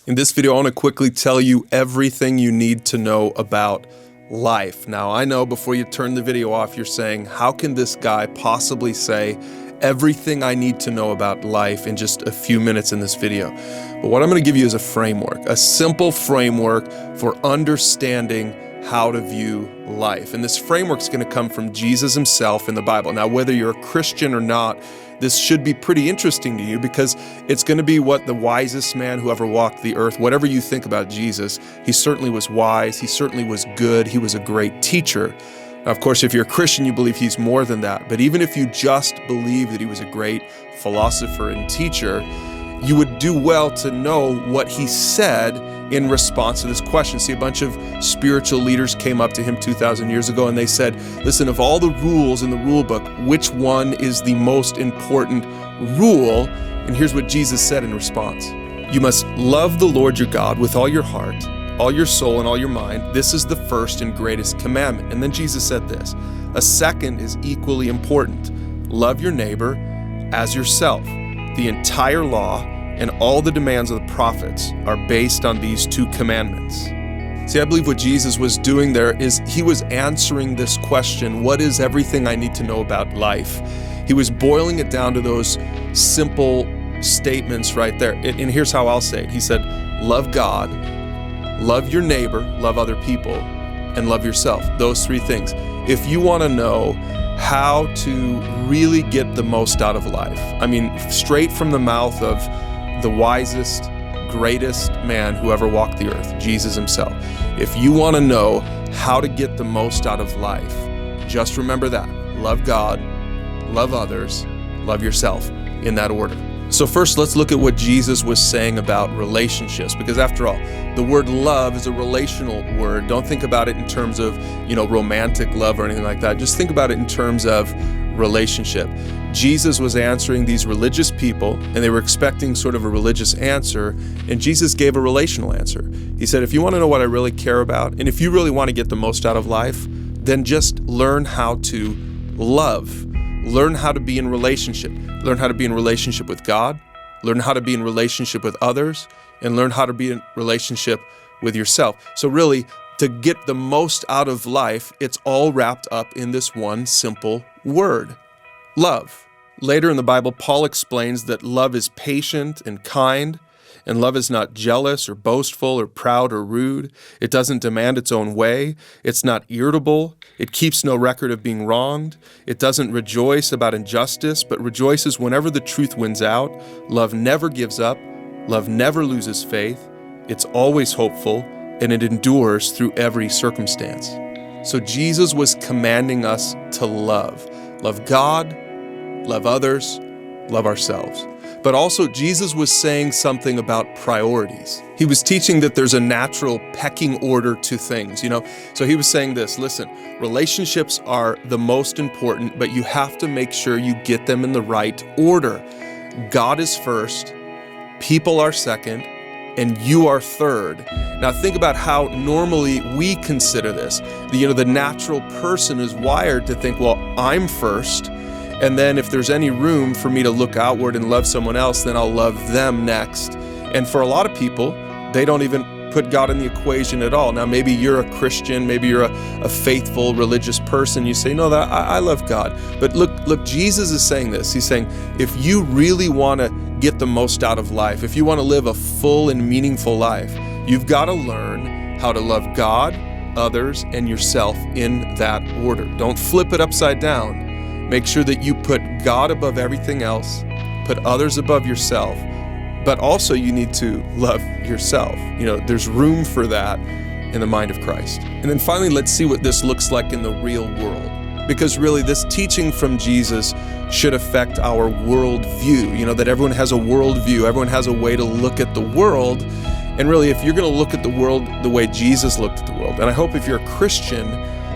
In this video, I want to quickly tell you everything you need to know about life. Now, I know before you turn the video off, you're saying, how can this guy possibly say everything I need to know about life in just a few minutes in this video? But what I'm going to give you is a framework, a simple framework for understanding how to view life. And this framework is going to come from Jesus himself in the Bible. Now, whether you're a Christian or not, this should be pretty interesting to you because it's going to be what the wisest man who ever walked the earth, whatever you think about Jesus, he certainly was wise, he certainly was good, he was a great teacher. Now, of course, if you're a Christian, you believe he's more than that. But even if you just believe that he was a great philosopher and teacher, you would do well to know what he said in response to this question. See, a bunch of spiritual leaders came up to him 2,000 years ago and they said, listen, of all the rules in the rule book, which one is the most important rule? And here's what Jesus said in response. You must love the Lord your God with all your heart, all your soul, and all your mind. This is the first and greatest commandment. And then Jesus said this, a second is equally important. Love your neighbor as yourself. The entire law and all the demands of the prophets are based on these two commandments. See, I believe what Jesus was doing there is he was answering this question, what is everything I need to know about life? He was boiling it down to those simple statements right there. And here's how I'll say it. He said, love God, love your neighbor, love other people, and love yourself. Those three things. If you want to know how to really get the most out of life, I mean, straight from the mouth of the wisest, greatest man who ever walked the earth, Jesus himself. If you want to know how to get the most out of life, just remember that. Love God, love others, love yourself, in that order. So first, let's look at what Jesus was saying about relationships, because after all, the word love is a relational word. Don't think about it in terms of, romantic love or anything like that. Just think about it in terms of relationship. Jesus was answering these religious people, and they were expecting sort of a religious answer, and Jesus gave a relational answer. He said, if you want to know what I really care about, and if you really want to get the most out of life, then just learn how to love. Learn how to be in relationship. Learn how to be in relationship with God, learn how to be in relationship with others, and learn how to be in relationship with yourself. So really, to get the most out of life, it's all wrapped up in this one simple word, love. Later in the Bible, Paul explains that love is patient and kind, and love is not jealous or boastful or proud or rude. It doesn't demand its own way. It's not irritable. It keeps no record of being wronged. It doesn't rejoice about injustice, but rejoices whenever the truth wins out. Love never gives up. Love never loses faith. It's always hopeful, and it endures through every circumstance. So Jesus was commanding us to love. Love God, love others, love ourselves. But also, Jesus was saying something about priorities. He was teaching that there's a natural pecking order to things, So he was saying this, listen, relationships are the most important, but you have to make sure you get them in the right order. God is first, people are second, and you are third. Now think about how normally we consider this. The natural person is wired to think, well, I'm first, and then if there's any room for me to look outward and love someone else, then I'll love them next. And for a lot of people, they don't even put God in the equation at all. Now, maybe you're a Christian, maybe you're a faithful religious person. You say, no, I love God. But look, Jesus is saying this. He's saying, if you really want to get the most out of life, if you want to live a full and meaningful life, you've got to learn how to love God, others, and yourself in that order. Don't flip it upside down. Make sure that you put God above everything else, put others above yourself, but also you need to love yourself. There's room for that in the mind of Christ. And then finally, let's see what this looks like in the real world. Because really, this teaching from Jesus should affect our worldview, that everyone has a worldview, everyone has a way to look at the world. And really, if you're going to look at the world the way Jesus looked at the world, and I hope if you're a Christian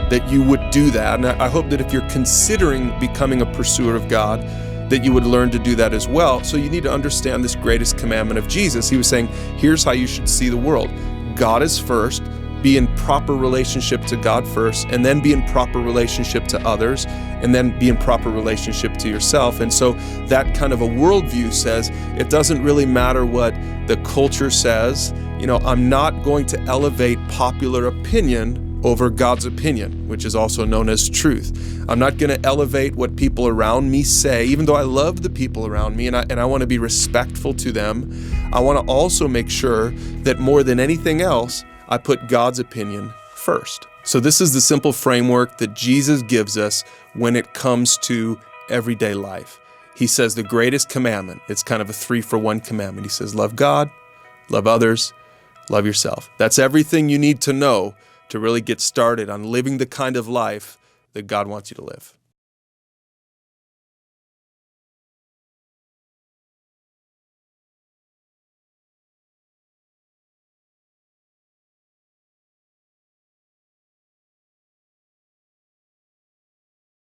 that you would do that, and I hope that if you're considering becoming a pursuer of God, that you would learn to do that as well. So you need to understand this greatest commandment of Jesus. He was saying, here's how you should see the world. God is first, be in proper relationship to God first, and then be in proper relationship to others, and then be in proper relationship to yourself. And so that kind of a worldview says it doesn't really matter what the culture says. I'm not going to elevate popular opinion over God's opinion, which is also known as truth. I'm not going to elevate what people around me say, even though I love the people around me and I want to be respectful to them. I want to also make sure that more than anything else, I put God's opinion first. So this is the simple framework that Jesus gives us when it comes to everyday life. He says the greatest commandment, it's kind of a 3-for-1 commandment. He says, love God, love others, love yourself. That's everything you need to know to really get started on living the kind of life that God wants you to live.